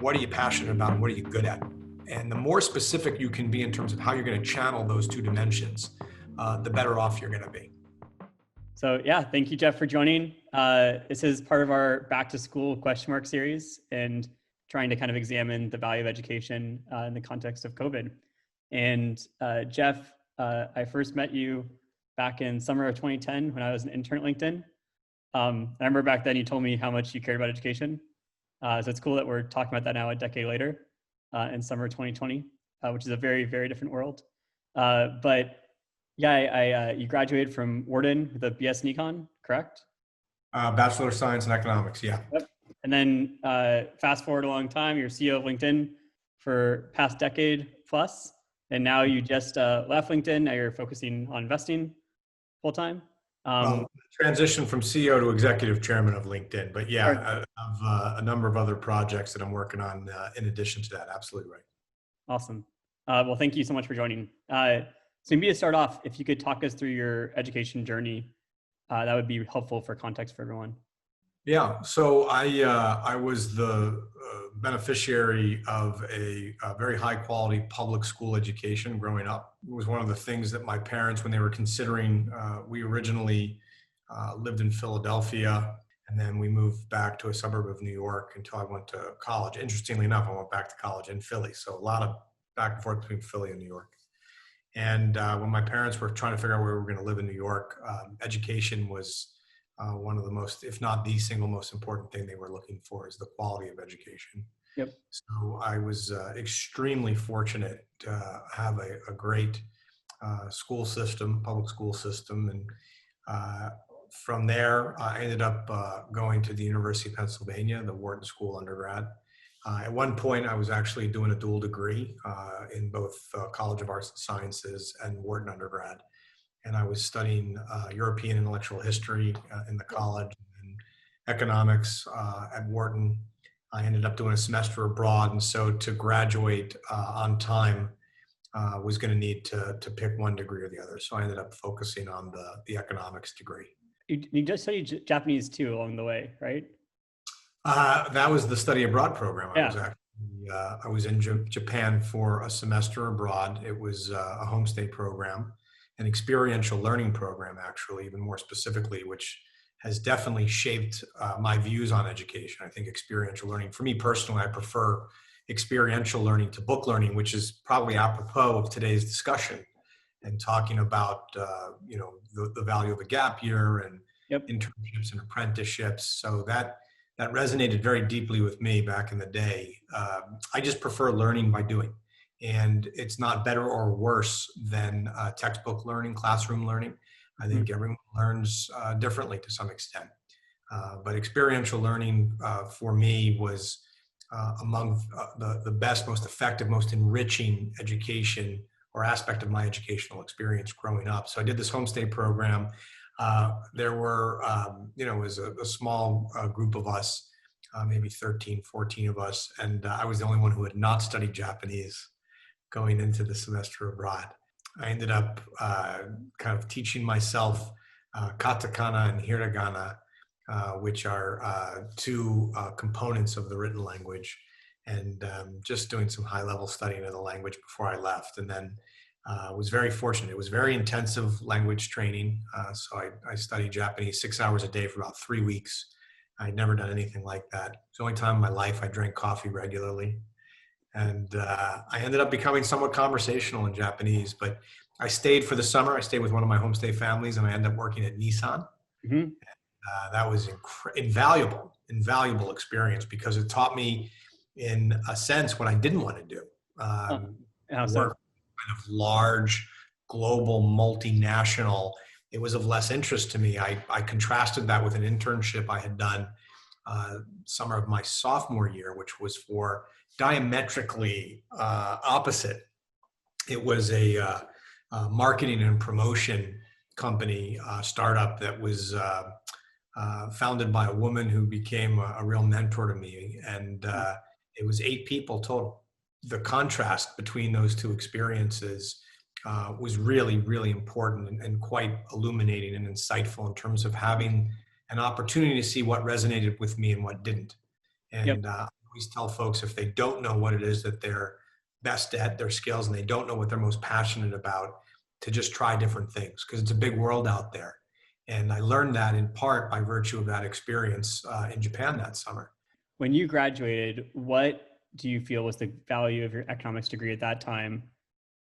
what are you passionate about and what are you good at? And the more specific you can be in terms of how you're going to channel those two dimensions, the better off you're going to be. So yeah, thank you, Jeff, for joining. This is part of our back to school question mark series and trying to kind of examine the value of education in the context of COVID. And Jeff, I first met you back in summer of 2010 when I was an intern at LinkedIn. I remember back then you told me how much you cared about education. So it's cool that we're talking about that now a decade later in summer 2020, which is a very, very different world. But yeah, you graduated from Wharton with a BS in Econ, correct? Bachelor of Science in Economics, yeah. Yep. And then fast forward a long time, you're CEO of LinkedIn for past decade plus. And now you just left LinkedIn. Now you're focusing on investing full time. Transition from CEO to executive chairman of LinkedIn. But yeah, I have a number of other projects that I'm working on in addition to that. Absolutely right. Awesome. Well, thank you so much for joining. So maybe to start off, if you could talk us through your education journey, that would be helpful for context for everyone. Yeah, so I was the beneficiary of a very high quality public school education growing up. It was one of the things that my parents, when they were considering, we originally lived in Philadelphia, and then we moved back to a suburb of New York until I went to college. Interestingly enough, I went back to college in Philly, so a lot of back and forth between Philly and New York. And when my parents were trying to figure out where we were going to live in New York, education was one of the most, if not the single most important thing they were looking for, is the quality of education. Yep. So I was extremely fortunate to have a great school system, public school system. And from there, I ended up going to the University of Pennsylvania, the Wharton School undergrad. At one point, I was actually doing a dual degree in both College of Arts and Sciences and Wharton undergrad. And I was studying European intellectual history in the college and economics at Wharton. I ended up doing a semester abroad. And so to graduate on time was going to need to pick one degree or the other. So I ended up focusing on the economics degree. You just studied Japanese too along the way, right? That was the study abroad program. Yeah. I was in Japan for a semester abroad. It was a homestay program, an experiential learning program, actually, even more specifically, which has definitely shaped my views on education. I think experiential learning, for me personally, I prefer experiential learning to book learning, which is probably apropos of today's discussion and talking about the value of a gap year and internships and apprenticeships. So that resonated very deeply with me back in the day. I just prefer learning by doing. And it's not better or worse than textbook learning, classroom learning. I think everyone learns differently to some extent. But experiential learning for me was among the best, most effective, most enriching education or aspect of my educational experience growing up. So I did this homestay program. There were, it was a small group of us, maybe 13, 14 of us. And I was the only one who had not studied Japanese going into the semester abroad. I ended up kind of teaching myself katakana and hiragana, which are two components of the written language, and just doing some high-level studying of the language before I left. And then was very fortunate. It was very intensive language training. So I studied Japanese 6 hours a day for about 3 weeks. I'd never done anything like that. It's the only time in my life I drank coffee regularly. And I ended up becoming somewhat conversational in Japanese, but I stayed for the summer. I stayed with one of my homestay families, and I ended up working at Nissan. Mm-hmm. And, that was invaluable experience because it taught me, in a sense, what I didn't want to do. Work kind of large, global, multinational. It was of less interest to me. I contrasted that with an internship I had done summer of my sophomore year, which was for diametrically opposite. It was a marketing and promotion company startup that was founded by a woman who became a real mentor to me. And it was 8 people total. The contrast between those two experiences was really, really important and quite illuminating and insightful in terms of having an opportunity to see what resonated with me and what didn't. And always tell folks if they don't know what it is that they're best at, their skills, and they don't know what they're most passionate about, to just try different things, because it's a big world out there. And I learned that in part by virtue of that experience in Japan that summer. When you graduated, what do you feel was the value of your economics degree at that time?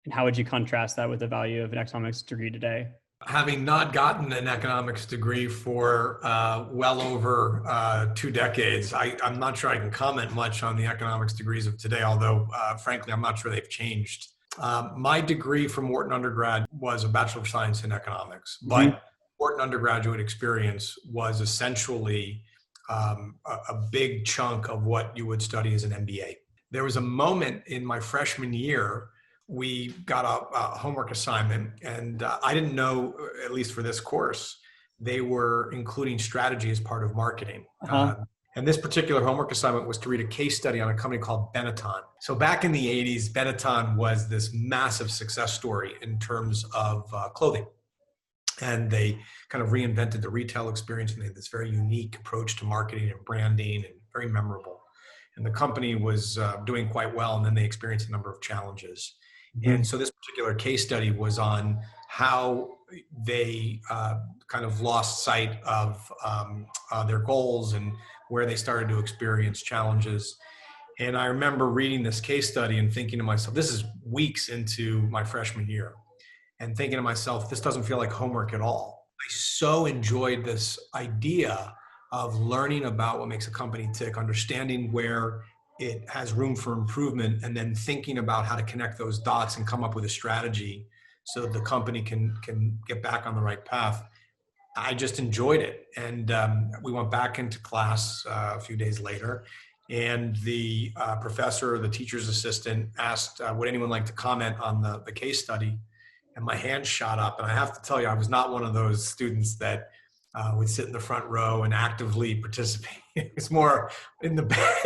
And how would you contrast that with the value of an economics degree today? Having not gotten an economics degree for well over 2 decades, I'm not sure I can comment much on the economics degrees of today, although frankly, I'm not sure they've changed. My degree from Wharton undergrad was a Bachelor of Science in Economics, but Wharton undergraduate experience was essentially a big chunk of what you would study as an MBA. There was a moment in my freshman year, we got a homework assignment, and I didn't know, at least for this course, they were including strategy as part of marketing. And this particular homework assignment was to read a case study on a company called Benetton. So back in the 80s, Benetton was this massive success story in terms of clothing. And they kind of reinvented the retail experience, and they had this very unique approach to marketing and branding, and very memorable. And the company was doing quite well, and then they experienced a number of challenges. And so this particular case study was on how they kind of lost sight of their goals and where they started to experience challenges. And I remember reading this case study and thinking to myself, this is weeks into my freshman year, and thinking to myself, this doesn't feel like homework at all. I so enjoyed this idea of learning about what makes a company tick, understanding where it has room for improvement, and then thinking about how to connect those dots and come up with a strategy so that the company can get back on the right path. I just enjoyed it. And we went back into class a few days later, and the professor or the teacher's assistant asked, would anyone like to comment on the case study? And my hand shot up. And I have to tell you, I was not one of those students that would sit in the front row and actively participate. It was more in the back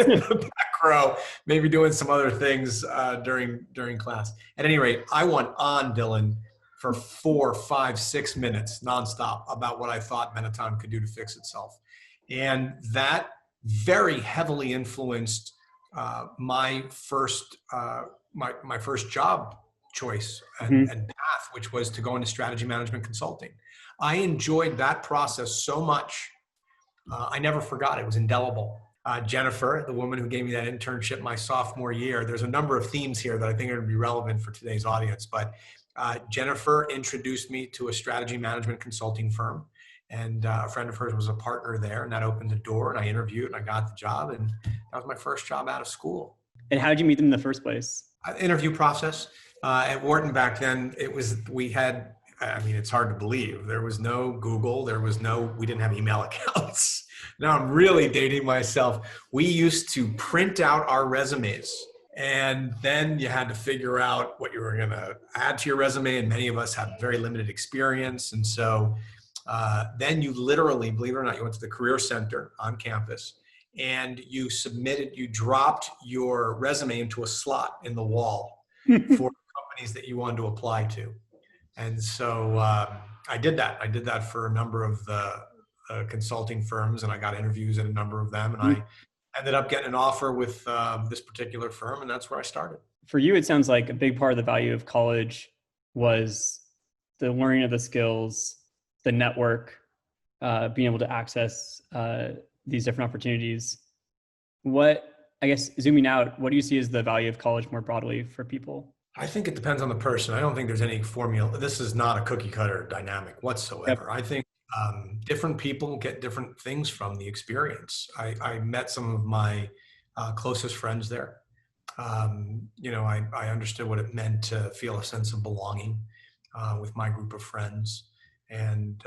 row, maybe doing some other things during class. At any rate, I went on, Dylan, for 4, 5, 6 minutes nonstop about what I thought Benetton could do to fix itself. And that very heavily influenced my first job choice and path, which was to go into strategy management consulting. I enjoyed that process so much. I never forgot it. It was indelible. Jennifer, the woman who gave me that internship my sophomore year, there's a number of themes here that I think are going to be relevant for today's audience, but Jennifer introduced me to a strategy management consulting firm, and a friend of hers was a partner there, and that opened the door, and I interviewed and I got the job, and that was my first job out of school. And how did you meet them in the first place? Interview process. At Wharton back then, it's hard to believe. There was no Google. We didn't have email accounts. Now I'm really dating myself. We used to print out our resumes, and then you had to figure out what you were going to add to your resume. And many of us had very limited experience. And so then you literally, believe it or not, you went to the Career Center on campus, and you dropped your resume into a slot in the wall for companies that you wanted to apply to. And so I did that. I did that for a number of the consulting firms, and I got interviews at a number of them. And I ended up getting an offer with this particular firm, and that's where I started. For you, it sounds like a big part of the value of college was the learning of the skills, the network, being able to access these different opportunities. Zooming out, what do you see as the value of college more broadly for people? I think it depends on the person. I don't think there's any formula. This is not a cookie cutter dynamic whatsoever. Yep. I think different people get different things from the experience. I met some of my closest friends there. I understood what it meant to feel a sense of belonging with my group of friends. And,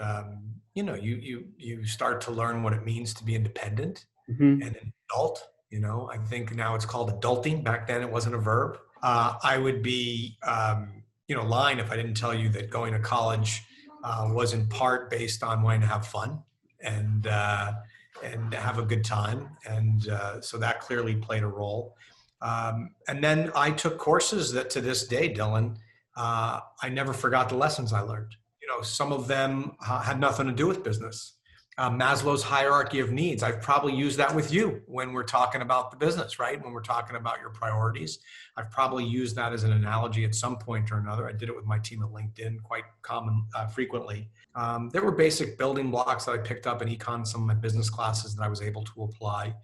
you start to learn what it means to be independent and an adult. I think now it's called adulting. Back then it wasn't a verb. I would be, lying if I didn't tell you that going to college was in part based on wanting to have fun and have a good time. And so that clearly played a role. And then I took courses that to this day, Dylan, I never forgot the lessons I learned. Some of them had nothing to do with business. Maslow's hierarchy of needs. I've probably used that with you when we're talking about the business, right? When we're talking about your priorities. I've probably used that as an analogy at some point or another. I did it with my team at LinkedIn quite frequently. There were basic building blocks that I picked up in econ, some of my business classes that I was able to apply.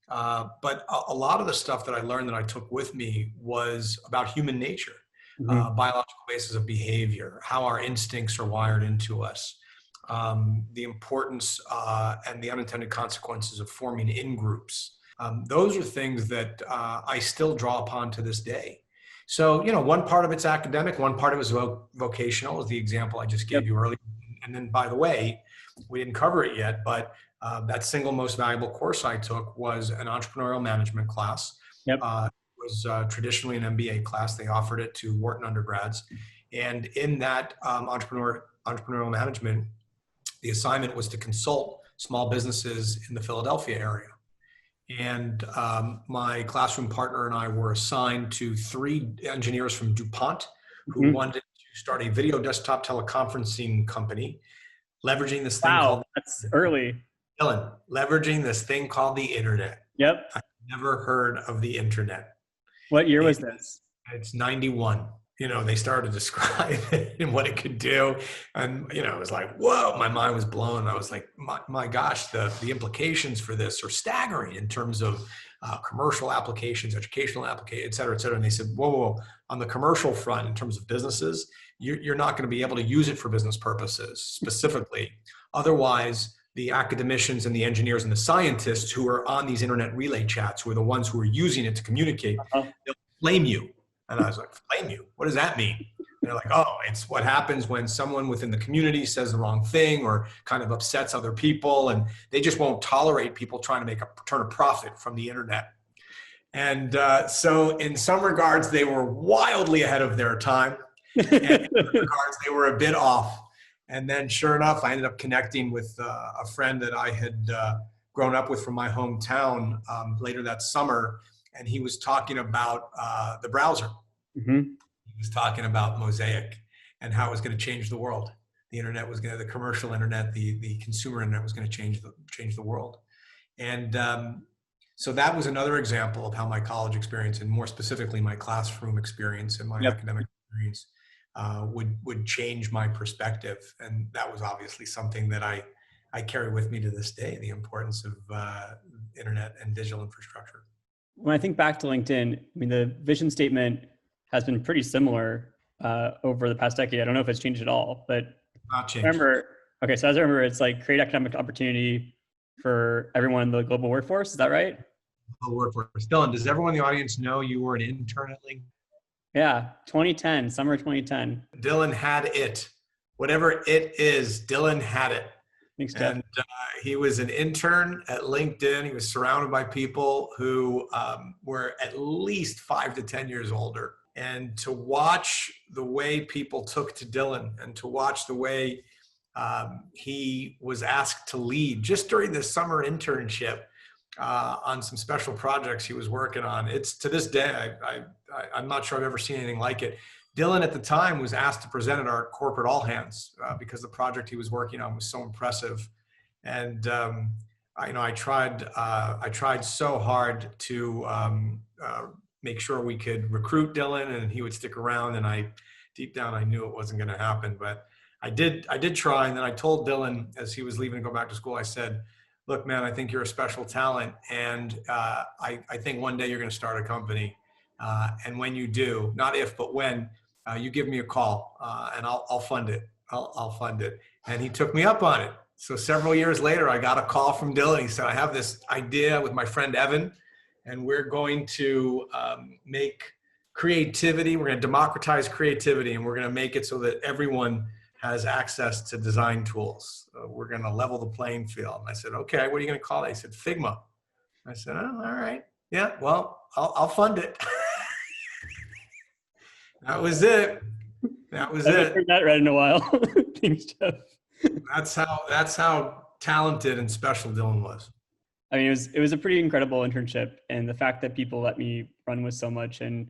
But a lot of the stuff that I learned that I took with me was about human nature, biological basis of behavior, how our instincts are wired into us. The importance and the unintended consequences of forming in groups. Those are things that I still draw upon to this day. So, one part of it's academic, one part of it is vocational, is the example I just gave you earlier. And then, by the way, we didn't cover it yet, but that single most valuable course I took was an entrepreneurial management class. It was traditionally an MBA class. They offered it to Wharton undergrads. And in that entrepreneurial management, the assignment was to consult small businesses in the Philadelphia area. And my classroom partner and I were assigned to 3 engineers from DuPont who wanted to start a video desktop teleconferencing company, leveraging this thing called— that's early. Dylan, leveraging this thing called the internet. Yep. I've never heard of the internet. What year was this? It's 91. They started to describe it and what it could do. And, it was like, whoa, my mind was blown. I was like, my gosh, the implications for this are staggering in terms of commercial applications, educational applications, et cetera, et cetera. And they said, whoa, on the commercial front, in terms of businesses, you're not going to be able to use it for business purposes specifically. Otherwise, the academicians and the engineers and the scientists who are on these internet relay chats, who are the ones who are using it to communicate, they'll flame you. And I was like, flame you? What does that mean? And they're like, oh, it's what happens when someone within the community says the wrong thing or kind of upsets other people, and they just won't tolerate people trying to turn a profit from the internet. And so in some regards, they were wildly ahead of their time. And in other regards, they were a bit off. And then sure enough, I ended up connecting with a friend that I had grown up with from my hometown later that summer. And he was talking about the browser. He was talking about Mosaic and how it was going to change the world. The internet was the commercial internet, the consumer internet was going to change the world. And so that was another example of how my college experience, and more specifically my classroom experience and my academic experience, would change my perspective. And that was obviously something that I carry with me to this day, the importance of internet and digital infrastructure. When I think back to LinkedIn, I mean, the vision statement has been pretty similar over the past decade. I don't know if it's changed at all, but not changed. So as I remember, it's like create economic opportunity for everyone in the global workforce. Is that right? Global workforce. Dylan, does everyone in the audience know you were an intern at LinkedIn? Yeah, 2010, summer 2010. Dylan had it. Whatever it is, Dylan had it. Thanks, Jeff. And he was an intern at LinkedIn. He was surrounded by people who were at least 5 to 10 years older. And to watch the way people took to Dylan, and to watch the way he was asked to lead just during this summer internship on some special projects he was working on. It's to this day, I'm not sure I've ever seen anything like it. Dylan at the time was asked to present at our corporate all hands because the project he was working on was so impressive. And I tried so hard to make sure we could recruit Dylan and he would stick around. And deep down, I knew it wasn't going to happen, but I did try. And then I told Dylan as he was leaving to go back to school, I said, look, man, I think you're a special talent. And I think one day you're going to start a company. And when you do, not if, but when, you give me a call and I'll fund it. I'll fund it. And he took me up on it. So several years later, I got a call from Dylan. He said, I have this idea with my friend Evan, and we're going to make creativity. We're going to democratize creativity, and we're going to make it so that everyone has access to design tools. We're going to level the playing field. And I said, okay, what are you going to call it? He said, Figma. I said, oh, all right. Yeah, well, I'll fund it. That was it. That was I it. haven't heard that read in a while. Thanks, Jeff. That's how talented and special Dylan was. I mean, it was a pretty incredible internship, and the fact that people let me run with so much and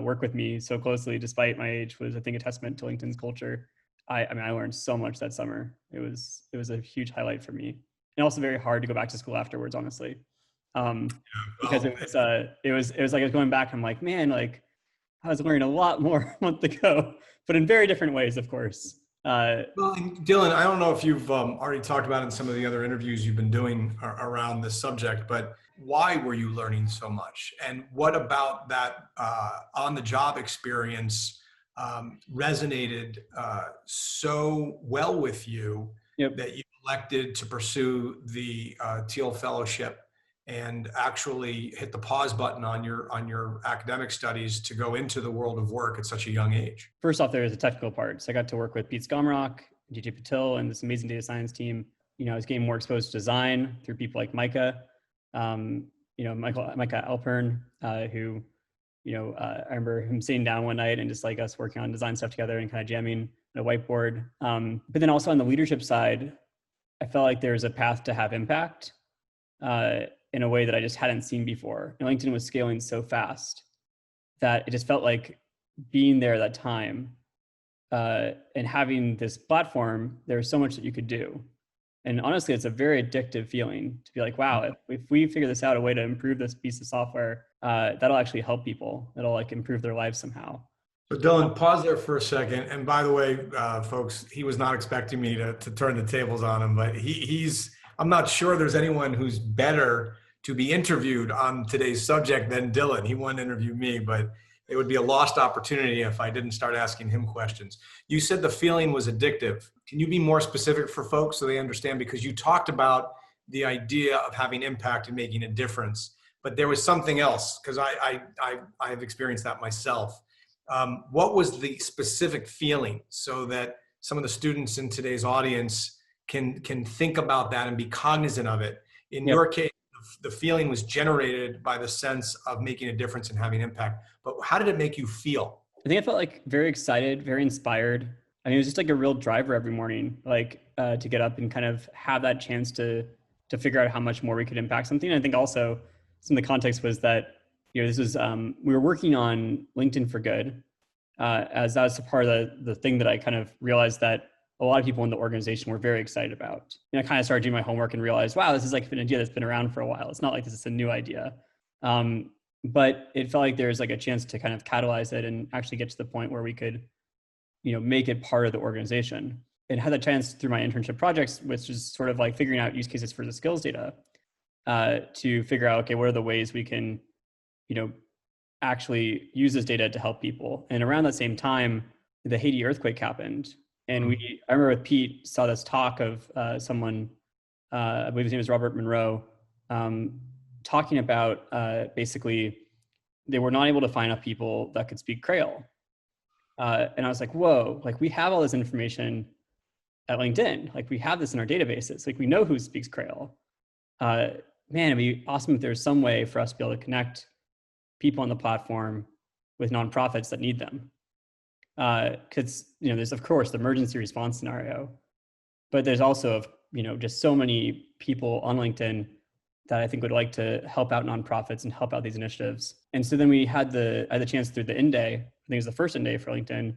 work with me so closely, despite my age, was, I think, a testament to LinkedIn's culture. I mean, I learned so much that summer. It was a huge highlight for me. and also very hard to go back to school afterwards, honestly. Because Well, it was like I was going back. I'm like, man, like I was learning a lot more a month ago, but in very different ways, of course. well, and Dylan, I don't know if you've already talked about it in some of the other interviews you've been doing around this subject, but why were you learning so much? And what about that on-the-job experience resonated so well with you Yep. that you elected to pursue the Teal Fellowship and actually hit the pause button on your academic studies to go into the world of work at such a young age? First off, there is a technical part. So I got to work with Pete Skomrock, DJ Patil, and this amazing data science team. You know, I was getting more exposed to design through people like Micah, Micah Alpern, who, I remember him sitting down one night and just like us working on design stuff together and kind of jamming at a whiteboard. But then also on the leadership side, I felt like there was a path to have impact in a way that I just hadn't seen before. And LinkedIn was scaling so fast that it just felt like being there at that time and having this platform, there was so much that you could do. And honestly, it's a very addictive feeling to be like, wow, if we figure this out, a way to improve this piece of software, that'll actually help people. It'll like improve their lives somehow. So Dylan, pause there for a second. And by the way, folks, he was not expecting me to turn the tables on him, but I'm not sure there's anyone who's better to be interviewed on today's subject than Dylan. He wanted to interview me, but it would be a lost opportunity if I didn't start asking him questions. You said the feeling was addictive. Can you be more specific for folks so they understand? Because you talked about the idea of having impact and making a difference, but there was something else, because I have experienced that myself. What was the specific feeling so that some of the students in today's audience can think about that and be cognizant of it? In Yep. your case, the feeling was generated by the sense of making a difference and having impact. But how did it make you feel? I think I felt like very excited, very inspired. I mean, it was just like a real driver every morning, like to get up and kind of have that chance to figure out how much more we could impact something. And I think also some of the context was that, this was, we were working on LinkedIn for Good, as that was a part of the thing that I kind of realized that a lot of people in the organization were very excited about. And I kind of started doing my homework and realized, wow, this is like an idea that's been around for a while. It's not like this is a new idea. But it felt like there's like a chance to kind of catalyze it and actually get to the point where we could, make it part of the organization. And had the chance through my internship projects, which is sort of like figuring out use cases for the skills data, to figure out, okay, what are the ways we can, actually use this data to help people. And around that same time, the Haiti earthquake happened. And I remember with Pete saw this talk of someone, I believe his name is Robert Monroe, talking about basically they were not able to find enough people that could speak Creole. And I was like, whoa, like we have all this information at LinkedIn. Like we have this in our databases. Like we know who speaks Creole. Man, it'd be awesome if there's some way for us to be able to connect people on the platform with nonprofits that need them. Because there's of course the emergency response scenario, but there's also just so many people on LinkedIn that I think would like to help out nonprofits and help out these initiatives. And so then I had the chance through the in-day, I think it was the first in-day for LinkedIn,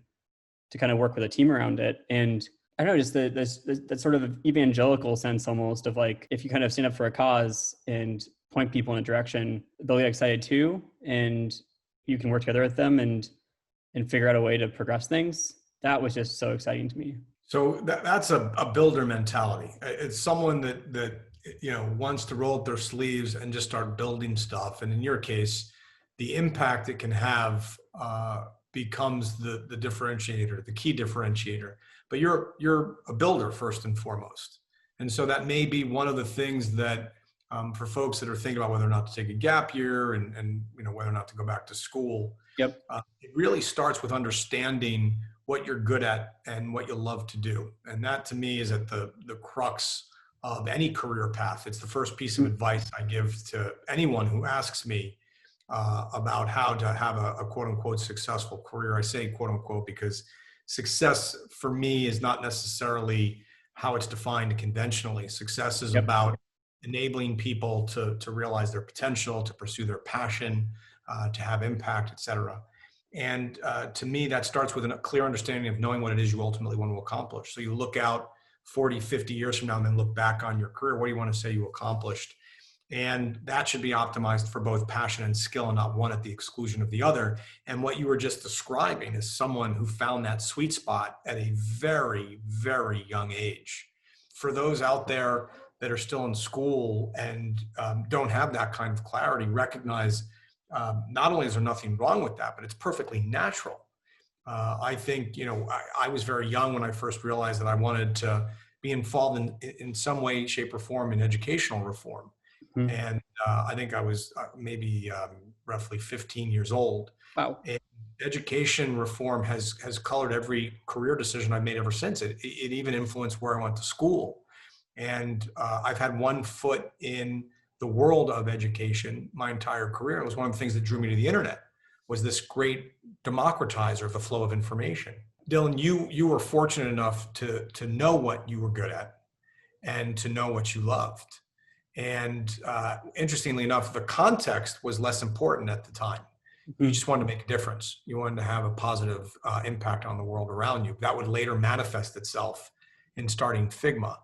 to kind of work with a team around it. And I don't know, just that sort of evangelical sense almost of like, if you kind of stand up for a cause and point people in a direction, they'll get excited too. And you can work together with them and figure out a way to progress things. That was just so exciting to me. So that's a builder mentality. It's someone that wants to roll up their sleeves and just start building stuff. And in your case, the impact it can have becomes the differentiator, the key differentiator. But you're a builder first and foremost. And so that may be one of the things that for folks that are thinking about whether or not to take a gap year and whether or not to go back to school. Yep. It really starts with understanding what you're good at and what you love to do. And that to me is at the crux of any career path. It's the first piece of advice I give to anyone who asks me about how to have a quote unquote successful career. I say quote unquote because success for me is not necessarily how it's defined conventionally. Success is about enabling people to realize their potential, to pursue their passion, to have impact, et cetera. And to me, that starts with a clear understanding of knowing what it is you ultimately want to accomplish. So you look out 40, 50 years from now and then look back on your career? What do you want to say you accomplished? And that should be optimized for both passion and skill and not one at the exclusion of the other. And what you were just describing is someone who found that sweet spot at a very, very young age. For those out there that are still in school and don't have that kind of clarity, recognize not only is there nothing wrong with that, but it's perfectly natural. I think, I was very young when I first realized that I wanted to be involved in some way, shape, or form in educational reform. Mhm. And I think I was maybe roughly 15 years old. Wow. And education reform has colored every career decision I've made ever since. It even influenced where I went to school. And I've had one foot in the world of education my entire career. It was one of the things that drew me to the internet, was this great democratizer of the flow of information. Dylan, you were fortunate enough to know what you were good at and to know what you loved. And interestingly enough, the context was less important at the time. You Mhm. just wanted to make a difference. You wanted to have a positive impact on the world around you. That would later manifest itself in starting Figma.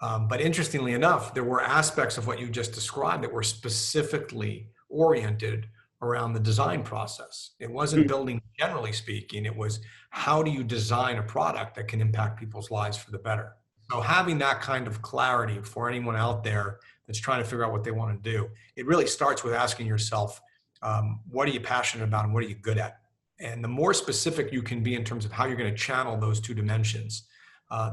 But interestingly enough, there were aspects of what you just described that were specifically oriented around the design process. It wasn't Mhm. building, generally speaking. It was, how do you design a product that can impact people's lives for the better? So having that kind of clarity for anyone out there that's trying to figure out what they want to do, it really starts with asking yourself, what are you passionate about and what are you good at? And the more specific you can be in terms of how you're going to channel those two dimensions,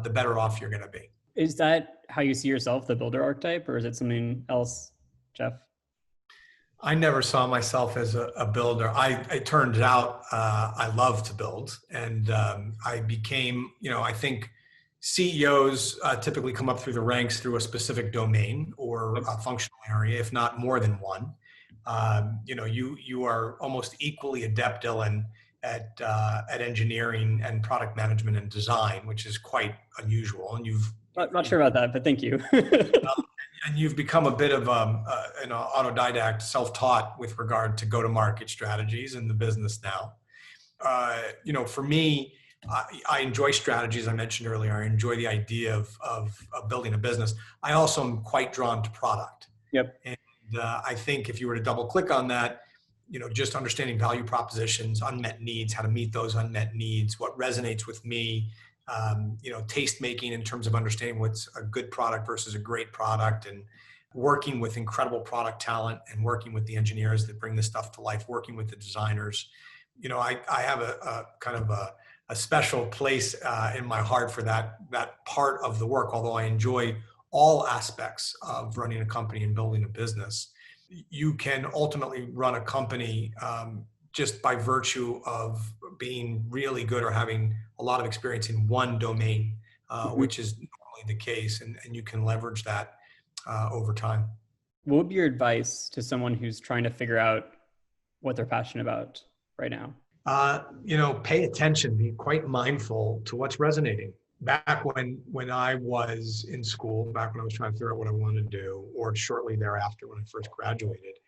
the better off you're going to be. Is that how you see yourself, the builder archetype, or is it something else, Jeff? I never saw myself as a builder. It turned out I love to build, and I became, I think CEOs typically come up through the ranks through a specific domain or Yep. a functional area, if not more than one. You are almost equally adept, Dylan, at engineering and product management and design, which is quite unusual. And Not sure about that, but thank you. you've become a bit of an autodidact, self-taught with regard to go-to-market strategies in the business now. For me, I enjoy strategies. I mentioned earlier, I enjoy the idea of building a business. I also am quite drawn to product. Yep. And I think if you were to double click on that, just understanding value propositions, unmet needs, how to meet those unmet needs, what resonates with me, taste making in terms of understanding what's a good product versus a great product, and working with incredible product talent and working with the engineers that bring this stuff to life, working with the designers. I have a kind of a special place in my heart for that part of the work, although I enjoy all aspects of running a company and building a business. You can ultimately run a company just by virtue of being really good or having a lot of experience in one domain, Mhm. which is normally the case, and you can leverage that over time. What would be your advice to someone who's trying to figure out what they're passionate about right now? Pay attention, be quite mindful to what's resonating. Back when I was in school, back when I was trying to figure out what I wanted to do, or shortly thereafter when I first graduated,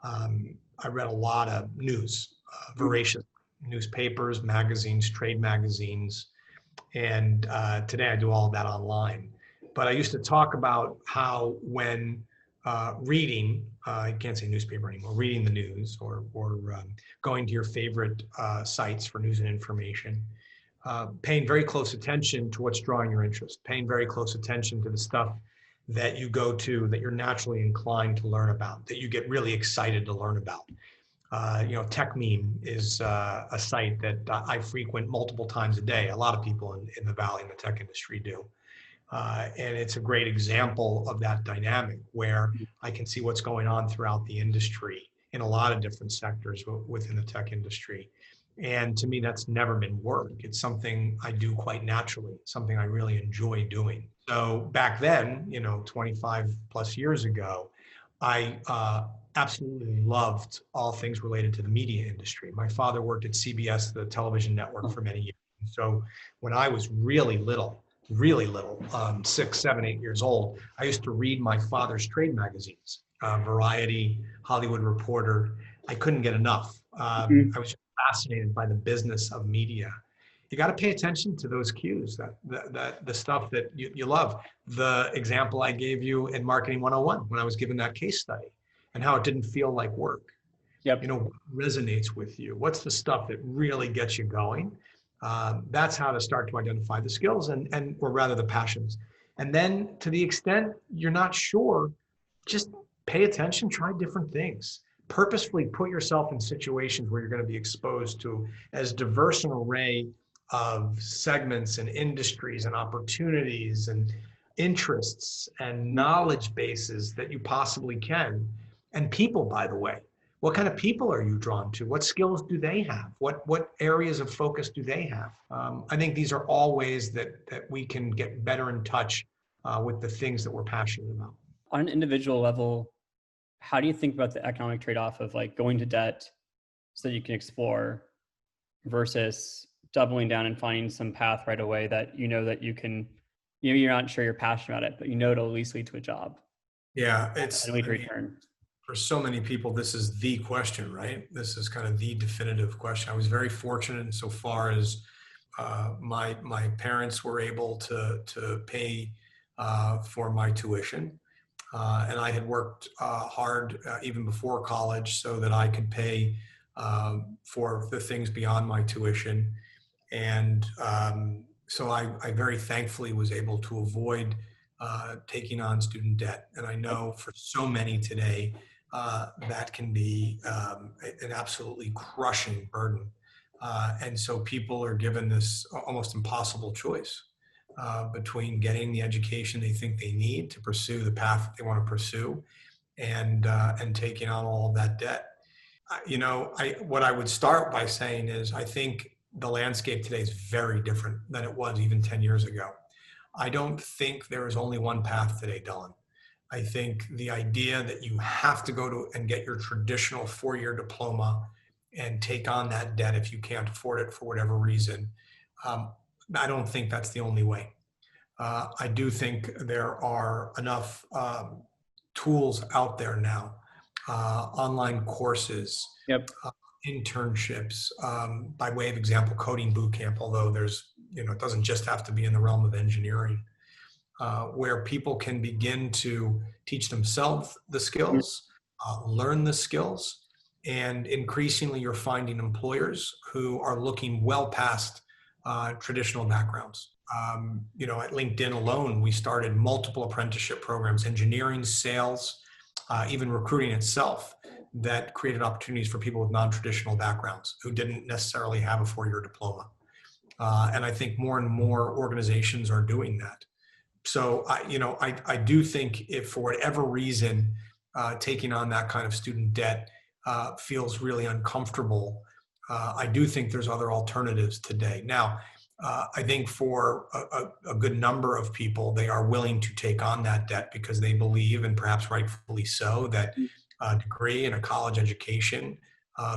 I read a lot of news, voracious newspapers, magazines, trade magazines, and today I do all of that online. But I used to talk about how when reading, I can't say newspaper anymore, reading the news or going to your favorite sites for news and information, paying very close attention to what's drawing your interest, paying very close attention to the stuff that you go to that you're naturally inclined to learn about, that you get really excited to learn about. Tech Meme is a site that I frequent multiple times a day. A lot of people in the Valley in the tech industry do. And it's a great example of that dynamic where I can see what's going on throughout the industry in a lot of different sectors within the tech industry. And to me, that's never been work. It's something I do quite naturally, something I really enjoy doing. So back then, 25 plus years ago, I absolutely loved all things related to the media industry. My father worked at CBS, the television network, for many years. So when I was really little, 6, 7, 8 years old, I used to read my father's trade magazines, Variety, Hollywood Reporter. I couldn't get enough. Mhm. I was fascinated by the business of media. you got to pay attention to those cues, that the stuff that you love. The example I gave you in Marketing 101 when I was given that case study, and how it didn't feel like work. Yep. What resonates with you? What's the stuff that really gets you going? That's how to start to identify the skills or rather the passions. And then to the extent you're not sure, just pay attention, try different things. Purposefully put yourself in situations where you're going to be exposed to as diverse an array of segments and industries and opportunities and interests and knowledge bases that you possibly can. And people, by the way, what kind of people are you drawn to? What skills do they have? What areas of focus do they have? I think these are all ways that we can get better in touch with the things that we're passionate about. On an individual level, how do you think about the economic trade-off of like going to debt so that you can explore versus doubling down and finding some path right away that that you can, you're not sure you're passionate about it, but it'll at least lead to a job. Yeah, it's and a return. For so many people, this is the question, right? This is kind of the definitive question. I was very fortunate insofar as my parents were able to pay for my tuition. And I had worked hard even before college so that I could pay for the things beyond my tuition. And so I very thankfully was able to avoid taking on student debt. And I know for so many today, that can be an absolutely crushing burden. And so people are given this almost impossible choice between getting the education they think they need to pursue the path that they want to pursue and taking on all of that debt. What I would start by saying is I think the landscape today is very different than it was even 10 years ago. I don't think there is only one path today, Dylan. I think the idea that you have to go to and get your traditional 4-year diploma and take on that debt if you can't afford it for whatever reason, I don't think that's the only way. I do think there are enough tools out there now, online courses, Yep. Internships, by way of example, coding bootcamp, although there's, it doesn't just have to be in the realm of engineering, where people can begin to teach themselves the skills, learn the skills, and increasingly you're finding employers who are looking well past traditional backgrounds. At LinkedIn alone, we started multiple apprenticeship programs, engineering, sales, even recruiting itself, that created opportunities for people with non-traditional backgrounds who didn't necessarily have a 4-year diploma. And I think more and more organizations are doing that. So, I do think if for whatever reason, taking on that kind of student debt feels really uncomfortable, I do think there's other alternatives today. Now, I think for a good number of people, they are willing to take on that debt because they believe, and perhaps rightfully so, that a degree and a college education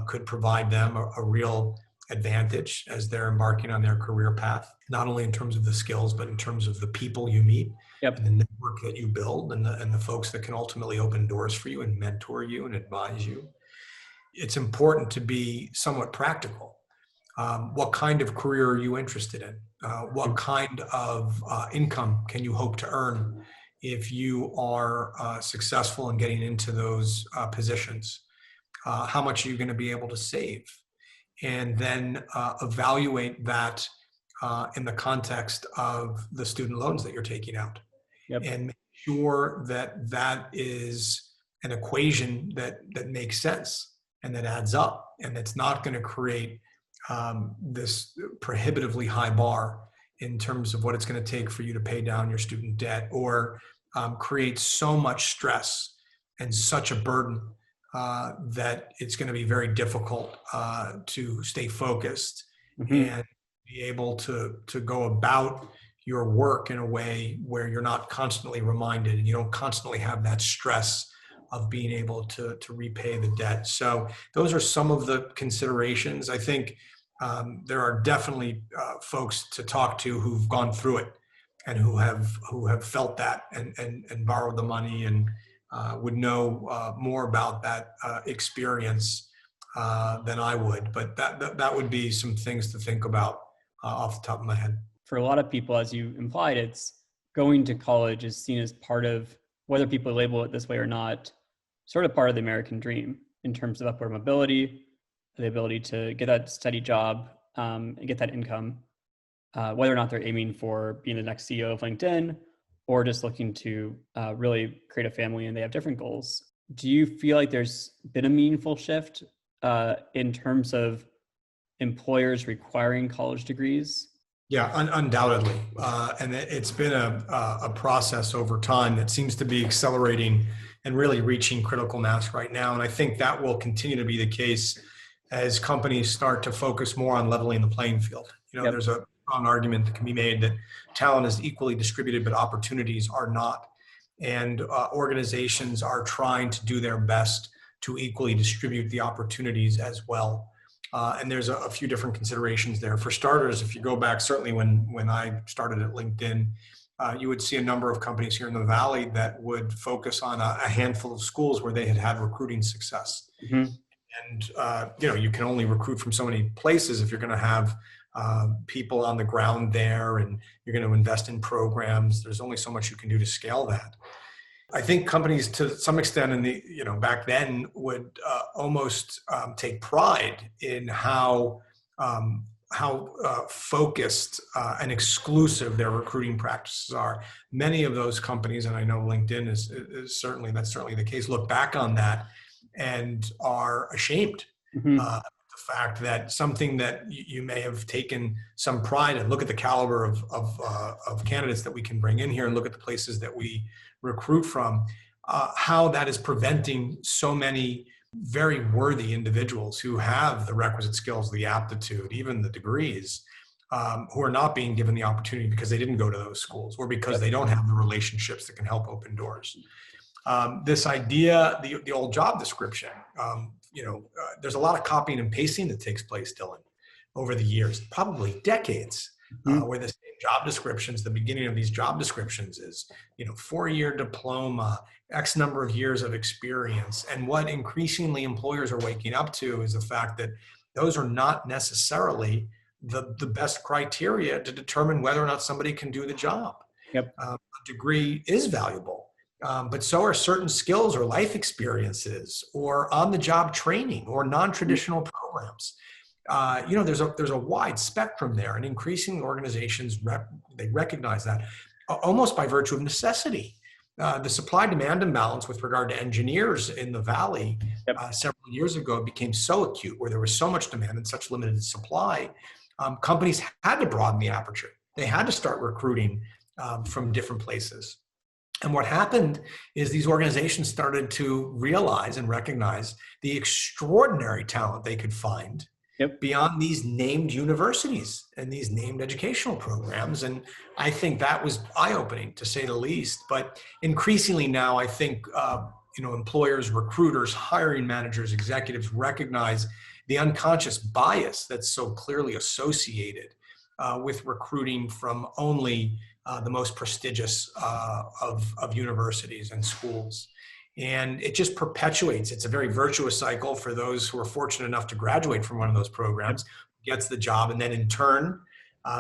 could provide them a real advantage as they're embarking on their career path, not only in terms of the skills, but in terms of the people you meet, Yep. and the network that you build, and the folks that can ultimately open doors for you and mentor you and advise you. It's important to be somewhat practical. What kind of career are you interested in? What kind of income can you hope to earn if you are successful in getting into those positions? How much are you going to be able to save? And then evaluate that in the context of the student loans that you're taking out. Yep. And make sure that that is an equation that makes sense and that adds up, and that's not going to create this prohibitively high bar in terms of what it's going to take for you to pay down your student debt, or create so much stress and such a burden that it's going to be very difficult to stay focused and be able to go about your work in a way where you're not constantly reminded and you don't constantly have that stress of being able to repay the debt. So those are some of the considerations. I think there are definitely folks to talk to who've gone through it and who have felt that and borrowed the money and would know more about that experience than I would. But that would be some things to think about off the top of my head. For a lot of people, as you implied, it's going to college is seen as part of, whether people label it this way or not, sort of part of the American dream in terms of upward mobility, the ability to get that steady job and get that income, whether or not they're aiming for being the next CEO of LinkedIn or just looking to really create a family and they have different goals. Do you feel like there's been a meaningful shift in terms of employers requiring college degrees? Yeah, undoubtedly. And it's been a process over time that seems to be accelerating and really reaching critical mass right now. And I think that will continue to be the case as companies start to focus more on leveling the playing field. Yep. There's a strong argument that can be made that talent is equally distributed, but opportunities are not. And organizations are trying to do their best to equally distribute the opportunities as well. And there's a few different considerations there. For starters, if you go back, certainly when I started at LinkedIn, you would see a number of companies here in the Valley that would focus on a handful of schools where they had recruiting success. Mm-hmm. And you can only recruit from so many places if you're going to have people on the ground there, and you're going to invest in programs. There's only so much you can do to scale that. I think companies, to some extent, back then, would almost take pride in how focused and exclusive their recruiting practices are. Many of those companies, and I know LinkedIn is certainly the case, look back on that and are ashamed. Mm-hmm. The fact that something that you may have taken some pride in, look at the caliber of candidates that we can bring in here, and look at the places that we recruit from, how that is preventing so many very worthy individuals who have the requisite skills, the aptitude, even the degrees, who are not being given the opportunity because they didn't go to those schools or because they don't have the relationships that can help open doors. This idea, the old job description, there's a lot of copying and pasting that takes place, Dylan, over the years, probably decades, where the same job descriptions, the beginning of these job descriptions is, 4-year diploma, X number of years of experience. And what increasingly employers are waking up to is the fact that those are not necessarily the best criteria to determine whether or not somebody can do the job. Yep. A degree is valuable. But so are certain skills or life experiences or on-the-job training or non-traditional programs. There's a wide spectrum there, and increasing organizations they recognize that almost by virtue of necessity. The supply-demand imbalance with regard to engineers in the Valley several years ago became so acute, where there was so much demand and such limited supply. Companies had to broaden the aperture. They had to start recruiting from different places. And what happened is these organizations started to realize and recognize the extraordinary talent they could find beyond these named universities and these named educational programs. And I think that was eye-opening, to say the least. But increasingly now, I think employers, recruiters, hiring managers, executives recognize the unconscious bias that's so clearly associated with recruiting from only the most prestigious of universities and schools. And it just perpetuates. It's a very virtuous cycle for those who are fortunate enough to graduate from one of those programs, gets the job, and then in turn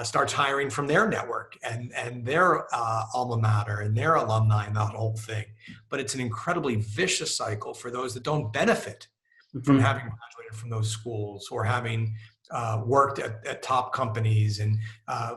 starts hiring from their network and their alma mater and their alumni and that whole thing. But it's an incredibly vicious cycle for those that don't benefit from having graduated from those schools or having worked at top companies and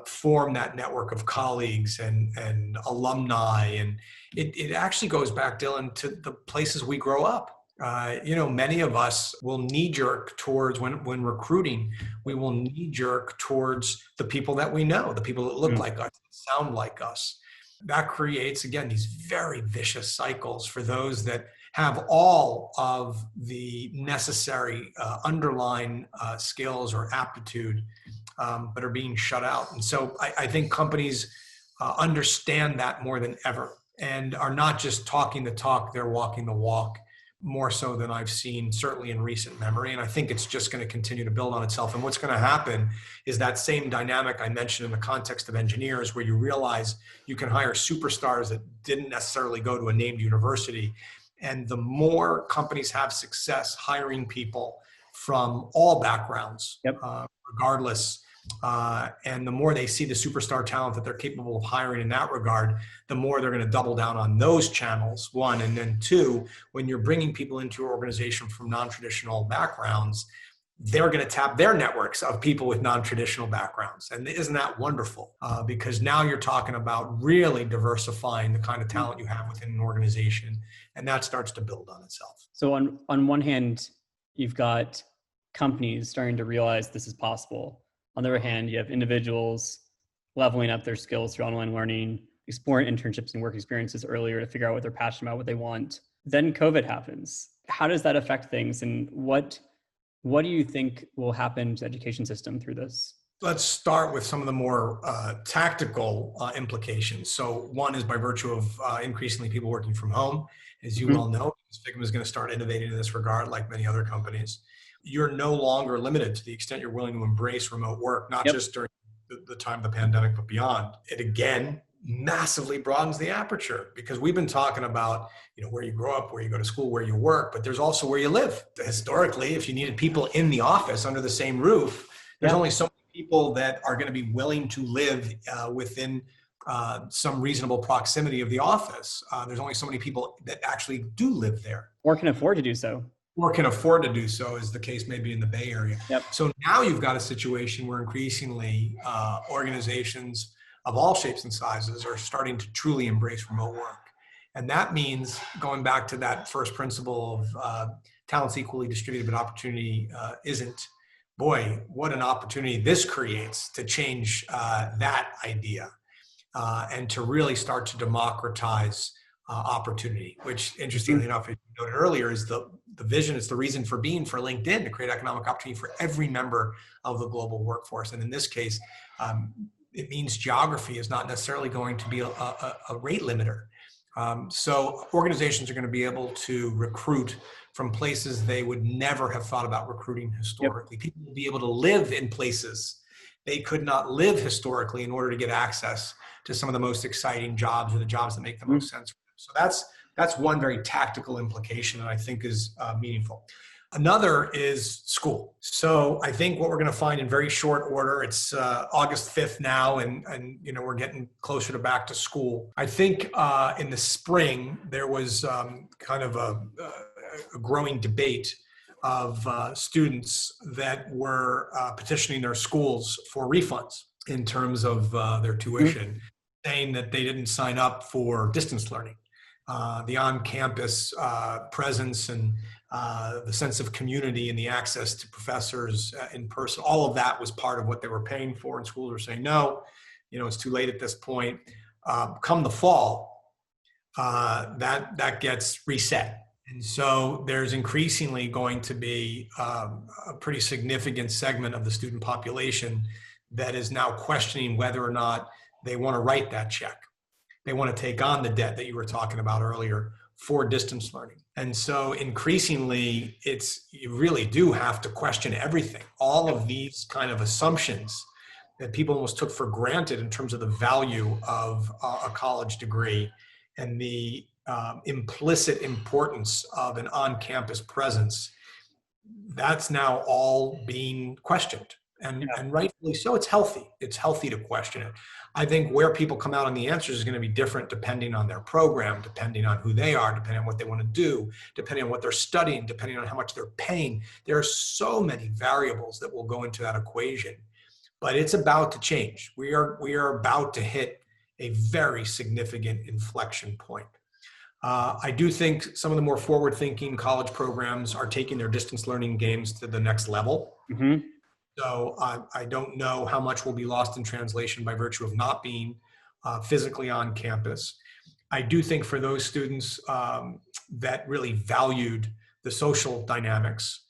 form that network of colleagues and alumni. And it actually goes back, Dylan, to the places we grow up. Many of us will knee-jerk towards, when recruiting, we will knee-jerk towards the people that we know, the people that look like us, sound like us. That creates, again, these very vicious cycles for those that have all of the necessary underlying skills or aptitude, but are being shut out. And so I think companies understand that more than ever and are not just talking the talk, they're walking the walk, more so than I've seen, certainly in recent memory. And I think it's just going to continue to build on itself. And what's going to happen is that same dynamic I mentioned in the context of engineers, where you realize you can hire superstars that didn't necessarily go to a named university. And the more companies have success hiring people from all backgrounds, regardless, And the more they see the superstar talent that they're capable of hiring in that regard, the more they're going to double down on those channels, one. And then two, when you're bringing people into your organization from non-traditional backgrounds, they're going to tap their networks of people with non-traditional backgrounds. And isn't that wonderful? Because now you're talking about really diversifying the kind of talent you have within an organization, and that starts to build on itself. So on one hand, you've got companies starting to realize this is possible. On the other hand, you have individuals leveling up their skills through online learning, exploring internships and work experiences earlier to figure out what they're passionate about, what they want. Then COVID happens. How does that affect things, and what do you think will happen to the education system through this? Let's start with some of the more tactical implications. So one is by virtue of increasingly people working from home. As you well know, Figma is going to start innovating in this regard, like many other companies. You're no longer limited to the extent you're willing to embrace remote work, not just during the time of the pandemic, but beyond. It again massively broadens the aperture, because we've been talking about, where you grow up, where you go to school, where you work, but there's also where you live. Historically, if you needed people in the office under the same roof, there's only so many people that are going to be willing to live within some reasonable proximity of the office. There's only so many people that actually do live there. Or can afford to do so. Or can afford to do so, as the case may be in the Bay Area. Yep. So now you've got a situation where increasingly organizations of all shapes and sizes are starting to truly embrace remote work. And that means, going back to that first principle of talent's equally distributed, but opportunity isn't. Boy, what an opportunity this creates to change that idea and to really start to democratize opportunity, which, interestingly enough, as you noted earlier, is the vision. It's the reason for being for LinkedIn, to create economic opportunity for every member of the global workforce. And in this case, it means geography is not necessarily going to be a rate limiter. So organizations are going to be able to recruit from places they would never have thought about recruiting historically. People will be able to live in places they could not live historically in order to get access to some of the most exciting jobs, or the jobs that make the most sense for them. So that's one very tactical implication that I think is meaningful. Another is school. So I think what we're going to find in very short order, it's August 5th now, and we're getting closer to back to school. I think in the spring, there was kind of a growing debate of students that were petitioning their schools for refunds in terms of their tuition, saying that they didn't sign up for distance learning. The on-campus presence and the sense of community and the access to professors in person, all of that was part of what they were paying for, and schools were saying, no, it's too late at this point. Come the fall, that gets reset. And so there's increasingly going to be a pretty significant segment of the student population that is now questioning whether or not they want to write that check. They want to take on the debt that you were talking about earlier for distance learning. And so increasingly, you really do have to question everything. All of these kind of assumptions that people almost took for granted in terms of the value of a college degree and the implicit importance of an on-campus presence, that's now all being questioned. And rightfully so. It's healthy. It's healthy to question it. I think where people come out on the answers is going to be different depending on their program, depending on who they are, depending on what they want to do, depending on what they're studying, depending on how much they're paying. There are so many variables that will go into that equation, but it's about to change. We are about to hit a very significant inflection point. I do think some of the more forward-thinking college programs are taking their distance learning games to the next level. Mm-hmm. So I don't know how much will be lost in translation by virtue of not being physically on campus. I do think for those students that really valued the social dynamics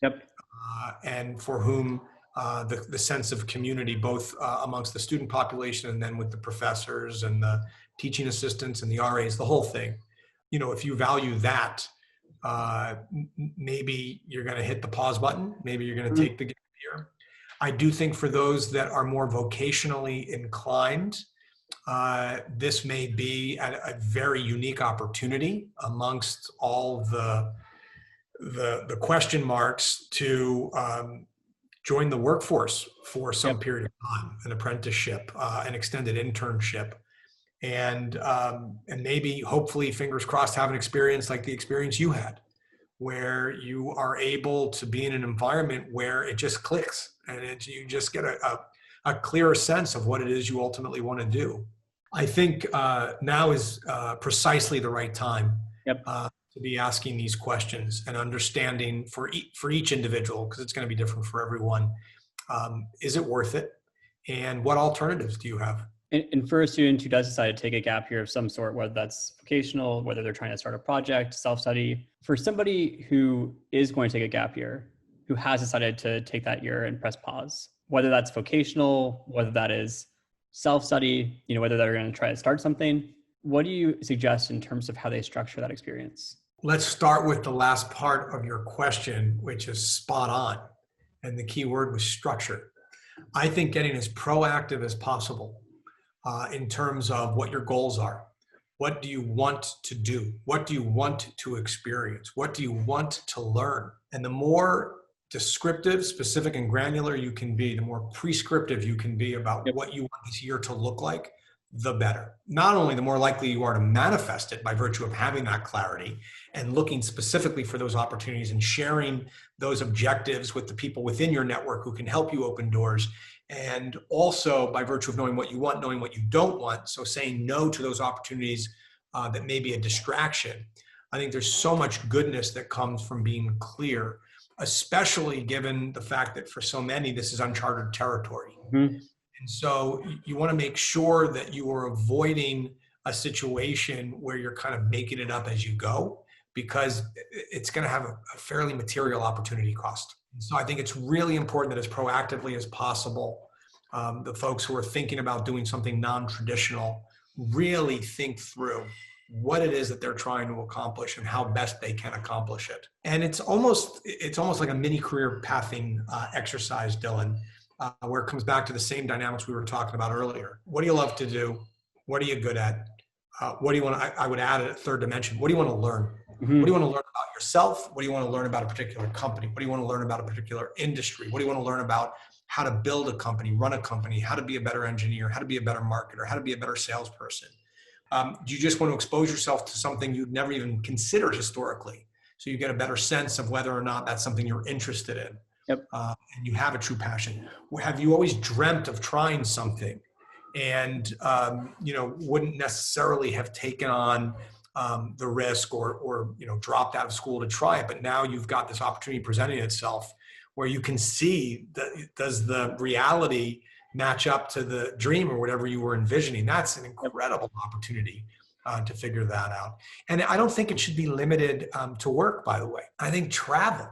and for whom the sense of community, both amongst the student population and then with the professors and the teaching assistants and the RAs, the whole thing, if you value that, maybe you're going to hit the pause button. Maybe you're going to take the gap year. I do think for those that are more vocationally inclined, this may be a very unique opportunity amongst all the question marks to join the workforce for some Yep. period of time, an apprenticeship, an extended internship, and maybe, hopefully, fingers crossed, have an experience like the experience you had, where you are able to be in an environment where it just clicks and you just get a clearer sense of what it is you ultimately want to do. I think now is precisely the right time Yep. to be asking these questions and understanding for each individual, because it's going to be different for everyone. Is it worth it? And what alternatives do you have? And for a student who does decide to take a gap year of some sort, whether that's vocational, whether they're trying to start a project, self-study, for somebody who is going to take a gap year, who has decided to take that year and press pause, whether that's vocational, whether that is self-study, whether they're going to try to start something, what do you suggest in terms of how they structure that experience? Let's start with the last part of your question, which is spot on. And the key word was structure. I think getting as proactive as possible in terms of what your goals are. What do you want to do? What do you want to experience? What do you want to learn? And the more descriptive, specific, and granular you can be, the more prescriptive you can be about what you want this year to look like, the better. Not only the more likely you are to manifest it by virtue of having that clarity and looking specifically for those opportunities and sharing those objectives with the people within your network who can help you open doors. And also by virtue of knowing what you want, knowing what you don't want. So saying no to those opportunities that may be a distraction. I think there's so much goodness that comes from being clear, especially given the fact that for so many, this is uncharted territory. Mm-hmm. And so you want to make sure that you are avoiding a situation where you're kind of making it up as you go, because it's going to have a fairly material opportunity cost. And so I think it's really important that as proactively as possible, the folks who are thinking about doing something non-traditional really think through what it is that they're trying to accomplish and how best they can accomplish it. And it's almost like a mini career pathing exercise, Dylan, where it comes back to the same dynamics we were talking about earlier. What do you love to do? What are you good at? What do you want to, I would add a third dimension. What do you want to learn? Mm-hmm. What do you want to learn about yourself? What do you want to learn about a particular company? What do you want to learn about a particular industry? What do you want to learn about how to build a company, run a company, how to be a better engineer, how to be a better marketer, how to be a better salesperson? Do you just want to expose yourself to something you'd never even considered historically? So you get a better sense of whether or not that's something you're interested in. Yep. And you have a true passion. Have you always dreamt of trying something and, wouldn't necessarily have taken on the risk or dropped out of school to try it, but now you've got this opportunity presenting itself where you can see does the reality match up to the dream or whatever you were envisioning? That's an incredible opportunity to figure that out. And I don't think it should be limited to work, by the way. I think travel,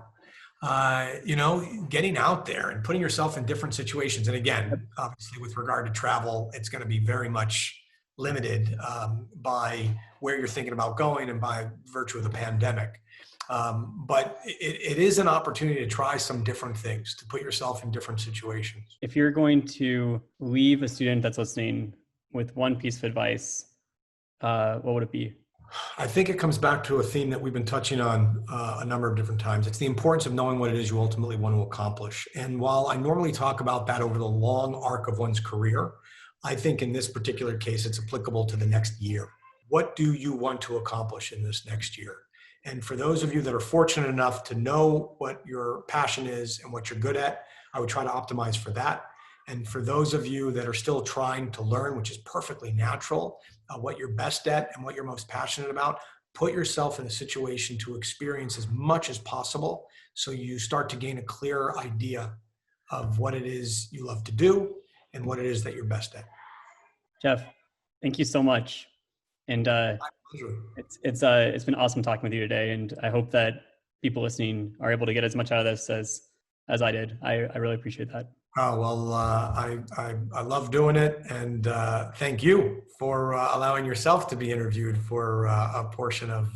getting out there and putting yourself in different situations. And again, obviously with regard to travel, it's going to be very much limited by where you're thinking about going and by virtue of the pandemic. But it is an opportunity to try some different things, to put yourself in different situations. If you're going to leave a student that's listening with one piece of advice, what would it be? I think it comes back to a theme that we've been touching on a number of different times. It's the importance of knowing what it is you ultimately want to accomplish. And while I normally talk about that over the long arc of one's career, I think in this particular case, it's applicable to the next year. What do you want to accomplish in this next year? And for those of you that are fortunate enough to know what your passion is and what you're good at, I would try to optimize for that. And for those of you that are still trying to learn, which is perfectly natural, what you're best at and what you're most passionate about, put yourself in a situation to experience as much as possible so you start to gain a clearer idea of what it is you love to do and what it is that you're best at. Jeff, thank you so much. And it's been awesome talking with you today. And I hope that people listening are able to get as much out of this as I did. I really appreciate that. Oh, well, I love doing it. And thank you for allowing yourself to be interviewed for a portion of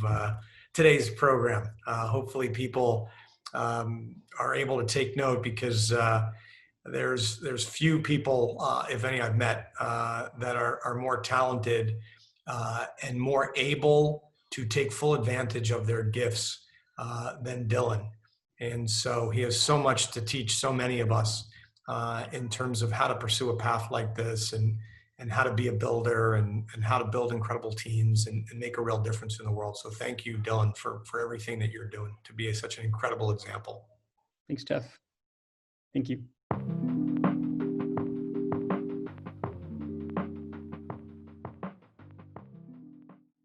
today's program. Hopefully people are able to take note, because there's few people, if any, I've met that are more talented and more able to take full advantage of their gifts than Dylan. And so he has so much to teach so many of us in terms of how to pursue a path like this, and how to be a builder, and how to build incredible teams, and make a real difference in the world. So thank you, Dylan, for everything that you're doing to be such an incredible example. Thanks, Jeff. Thank you.